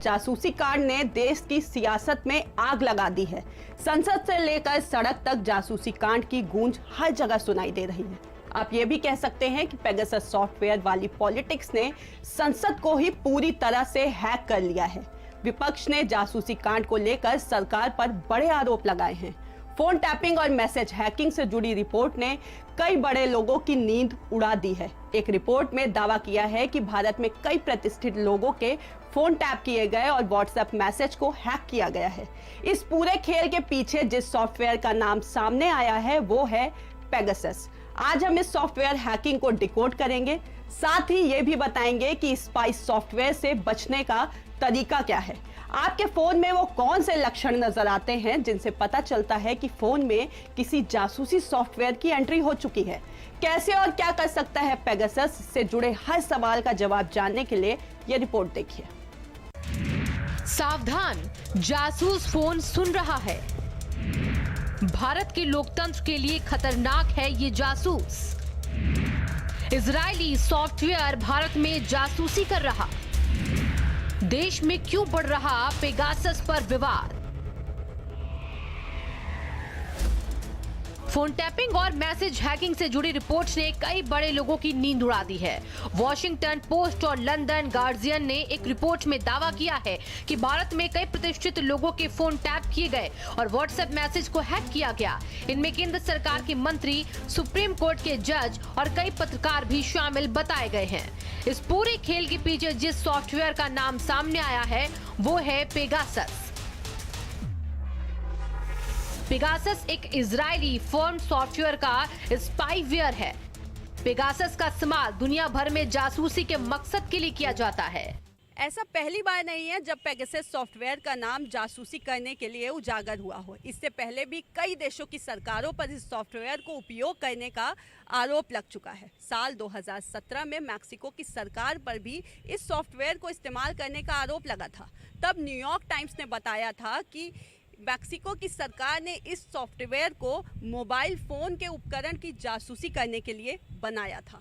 जासूसी कांड ने देश की सियासत में आग लगा दी है। संसद से लेकर सड़क तक जासूसी कांड की गूंज हर जगह सुनाई दे रही है। आप ये भी कह सकते हैं कि पेगासस सॉफ्टवेयर वाली पॉलिटिक्स ने संसद को ही पूरी तरह से हैक कर लिया है। विपक्ष ने जासूसी कांड को लेकर सरकार पर बड़े आरोप लगाए हैं। फोन टैपिंग और मैसेज हैकिंग से जुड़ी रिपोर्ट ने कई बड़े लोगों की नींद उड़ा दी है। एक रिपोर्ट में दावा किया है कि भारत में कई प्रतिष्ठित लोगों के फोन टैप किए गए और व्हाट्सएप मैसेज को हैक किया गया है। इस पूरे खेल के पीछे जिस सॉफ्टवेयर का नाम सामने आया है वो है पेगासस। आज हम इस सॉफ्टवेयर हैकिंग को डिकोड करेंगे, साथ ही ये भी बताएंगे कि स्पाइस सॉफ्टवेयर से बचने का तरीका क्या है। आपके फोन में वो कौन से लक्षण नजर आते हैं जिनसे पता चलता है कि फोन में किसी जासूसी सॉफ्टवेयर की एंट्री हो चुकी है। कैसे और क्या कर सकता है पेगासस से जुड़े हर सवाल का जवाब जानने के लिए ये रिपोर्ट देखिए। सावधान, जासूस फोन सुन रहा है। भारत के लोकतंत्र के लिए खतरनाक है ये जासूस। इजरायली सॉफ्टवेयर भारत में जासूसी कर रहा। देश में क्यों बढ़ रहा पेगासस पर विवाद। फोन टैपिंग और मैसेज हैकिंग से जुड़ी रिपोर्ट्स ने कई बड़े लोगों की नींद उड़ा दी है। वॉशिंगटन पोस्ट और लंदन गार्जियन ने एक रिपोर्ट में दावा किया है कि भारत में कई प्रतिष्ठित लोगों के फोन टैप किए गए और व्हाट्सएप मैसेज को हैक किया गया। इनमें केंद्र सरकार के मंत्री, सुप्रीम कोर्ट के जज और कई पत्रकार भी शामिल बताए गए हैं। इस पूरे खेल के पीछे जिस सॉफ्टवेयर का नाम सामने आया है वो है पेगासस। पेगासस एक इजरायली फर्म सॉफ्टवेयर का स्पाईवेयर है। पेगासस का इस्तेमाल दुनिया भर में जासूसी के मकसद के लिए किया जाता है। ऐसा पहली बार नहीं है जब पेगासस सॉफ्टवेयर का नाम जासूसी करने के लिए उजागर हुआ हो। इससे पहले भी कई देशों की सरकारों पर इस सॉफ्टवेयर को उपयोग करने का आरोप लग चुका है। साल 2017 में मैक्सिको की सरकार पर भी इस सॉफ्टवेयर को इस्तेमाल करने का आरोप लगा था। तब न्यूयॉर्क टाइम्स ने बताया था कि मैक्सिको की सरकार ने इस सॉफ्टवेयर को मोबाइल फोन के उपकरण की जासूसी करने के लिए बनाया था।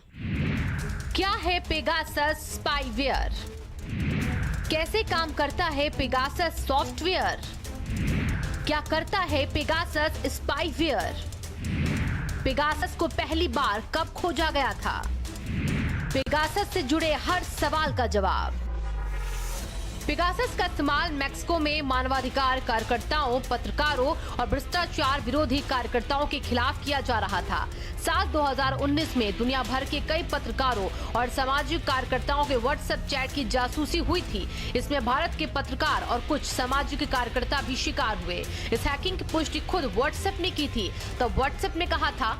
क्या है पेगासस स्पाईवेयर? कैसे काम करता है पेगासस सॉफ्टवेयर? क्या करता है पेगासस स्पाईवेयर? पेगासस को पहली बार कब खोजा गया था? पेगासस से जुड़े हर सवाल का जवाब। पेगासस का इस्तेमाल मैक्सिको में मानवाधिकार कार्यकर्ताओं, पत्रकारों और भ्रष्टाचार विरोधी कार्यकर्ताओं के खिलाफ किया जा रहा था। साल 2019 में दुनिया भर के कई पत्रकारों और सामाजिक कार्यकर्ताओं के व्हाट्सएप चैट की जासूसी हुई थी। इसमें भारत के पत्रकार और कुछ सामाजिक कार्यकर्ता भी शिकार हुए। इस हैकिंग की पुष्टि खुद व्हाट्सएप ने की थी। तब व्हाट्सएप ने कहा था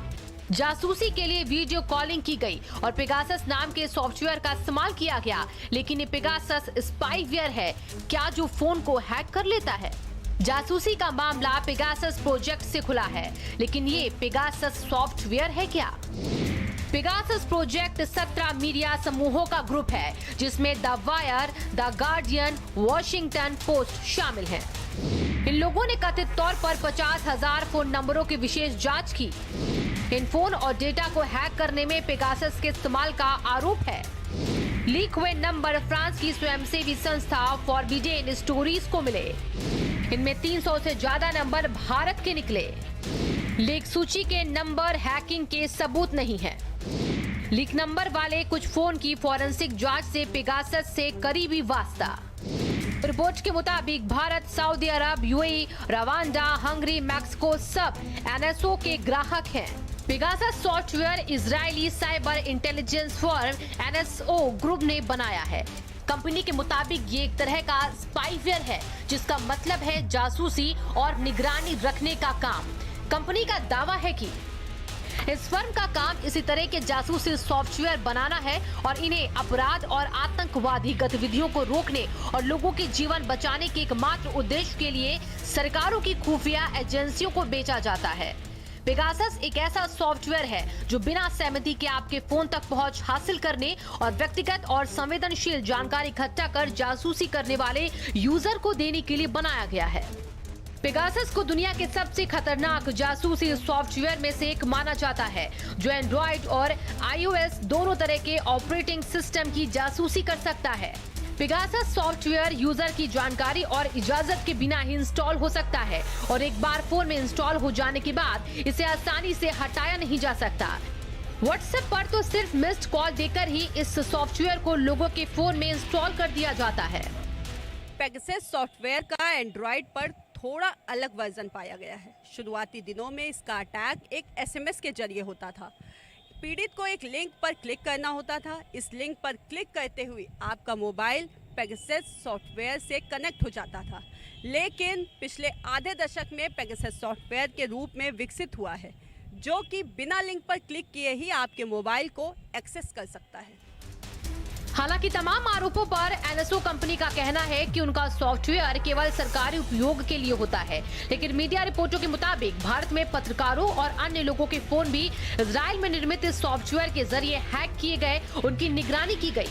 जासूसी के लिए वीडियो कॉलिंग की गई और पेगासस नाम के सॉफ्टवेयर का इस्तेमाल किया गया। लेकिन ये पेगासस स्पाईवेयर है क्या जो फोन को हैक कर लेता है? जासूसी का मामला पेगासस प्रोजेक्ट से खुला है, लेकिन ये पेगासस सॉफ्टवेयर है क्या? पेगासस प्रोजेक्ट 17 मीडिया समूहों का ग्रुप है जिसमें the wire, the guardian, Washington post शामिल हैं। इन लोगों ने कथित तौर पर 50,000 फोन नंबरों की विशेष जांच की। इन फोन और डेटा को हैक करने में पेगासस के इस्तेमाल का आरोप है। लीक हुए नंबर फ्रांस की स्वयंसेवी संस्था फॉरबिडेन स्टोरीज को मिले। इनमें 300 से ज्यादा नंबर भारत के निकले। लीक सूची के नंबर हैकिंग के सबूत नहीं है। लीक नंबर वाले कुछ फोन की फॉरेंसिक जांच से पेगासस से करीबी वास्ता। रिपोर्ट के मुताबिक भारत, सऊदी अरब, यूएई, रवांडा, हंगरी, मैक्सिको सब एनएसओ के ग्राहक हैं। Pegasus software Israeli cyber intelligence firm NSO group ने बनाया है। कंपनी के मुताबिक ये एक तरह का स्पाईवेयर है जिसका मतलब है जासूसी और निगरानी रखने का काम। कंपनी का दावा है कि इस फर्म का काम इसी तरह के जासूसी सॉफ्टवेयर बनाना है और इन्हें अपराध और आतंकवादी गतिविधियों को रोकने और लोगों के जीवन बचाने के एकमात्र उद्देश्य के लिए सरकारों की खुफिया एजेंसियों को बेचा जाता है। पेगासस एक ऐसा सॉफ्टवेयर है जो बिना सहमति के आपके फोन तक पहुंच हासिल करने और व्यक्तिगत और संवेदनशील जानकारी इकट्ठा कर जासूसी करने वाले यूजर को देने के लिए बनाया गया है। पेगासस को दुनिया के सबसे खतरनाक जासूसी सॉफ्टवेयर में से एक माना जाता है, जो एंड्रॉइड और iOS दोनों तरह के ऑपरेटिंग सिस्टम की जासूसी कर सकता है। पेगासस सॉफ्टवेयर यूजर की जानकारी और इजाजत के बिना ही इंस्टॉल हो सकता है और एक बार फोन में इंस्टॉल हो जाने के बाद इसे आसानी से हटाया नहीं जा सकता। व्हाट्सएप पर तो सिर्फ मिस्ड कॉल देकर ही इस सॉफ्टवेयर को लोगों के फोन में इंस्टॉल कर दिया जाता है। पेगासस सॉफ्टवेयर का एंड्रॉइड पर थोड़ा अलग वर्जन पाया गया है। शुरुआती दिनों में इसका अटैक एक एसएमएस के जरिए होता था। पीड़ित को एक लिंक पर क्लिक करना होता था। इस लिंक पर क्लिक करते हुए आपका मोबाइल पेगासस सॉफ्टवेयर से कनेक्ट हो जाता था। लेकिन पिछले आधे दशक में पेगासस सॉफ्टवेयर के रूप में विकसित हुआ है, जो कि बिना लिंक पर क्लिक किए ही आपके मोबाइल को एक्सेस कर सकता है। हालांकि तमाम आरोपों पर एनएसओ कंपनी का कहना है कि उनका सॉफ्टवेयर केवल सरकारी उपयोग के लिए होता है, लेकिन मीडिया रिपोर्टों के मुताबिक भारत में पत्रकारों और अन्य लोगों के फोन भी इजराइल में निर्मित इस सॉफ्टवेयर के जरिए हैक किए गए, उनकी निगरानी की गई।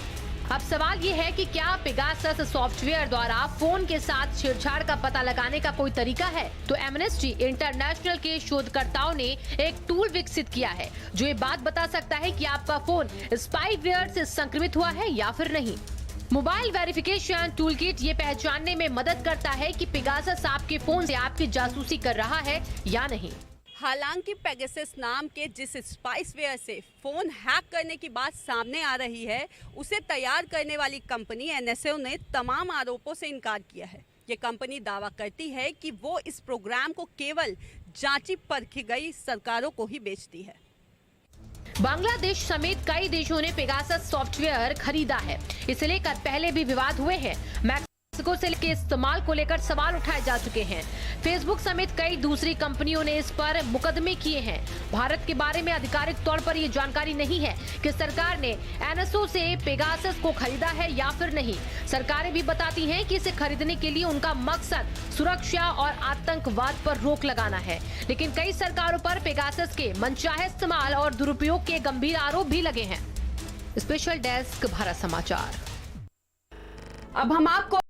अब सवाल ये है कि क्या पेगासस सॉफ्टवेयर द्वारा फोन के साथ छेड़छाड़ का पता लगाने का कोई तरीका है? तो एमनेस्टी इंटरनेशनल के शोधकर्ताओं ने एक टूल विकसित किया है जो ये बात बता सकता है कि आपका फोन स्पाईवेयर से संक्रमित हुआ है या फिर नहीं। मोबाइल वेरिफिकेशन टूलकिट ये पहचानने में मदद करता है कि पेगासस आपके फोन से आपकी जासूसी कर रहा है या नहीं। हालांकि पेगासस नाम के जिस स्पाईवेयर से फोन हैक करने की बात सामने आ रही है, उसे तैयार करने वाली कंपनी एनएसओ ने तमाम आरोपों से इनकार किया है। ये कंपनी दावा करती है कि वो इस प्रोग्राम को केवल जांची परखी गई सरकारों को ही बेचती है। बांग्लादेश समेत कई देशों ने पेगासस सॉफ्टवेयर खरीदा है। इसे लेकर पहले भी विवाद हुए हैं। मैक्सिको से के इस्तेमाल को लेकर सवाल उठाए जा चुके हैं। फेसबुक समेत कई दूसरी कंपनियों ने इस पर मुकदमे किए हैं। भारत के बारे में आधिकारिक तौर पर ये जानकारी नहीं है कि सरकार ने एनएसओ से पेगासस को खरीदा है या फिर नहीं। सरकारें भी बताती हैं कि इसे खरीदने के लिए उनका मकसद सुरक्षा और आतंकवाद पर रोक लगाना है, लेकिन कई सरकारों पर पेगासस के मनचाहे इस्तेमाल और दुरुपयोग के गंभीर आरोप भी लगे हैं। स्पेशल डेस्क, भारत समाचार। अब हम आपको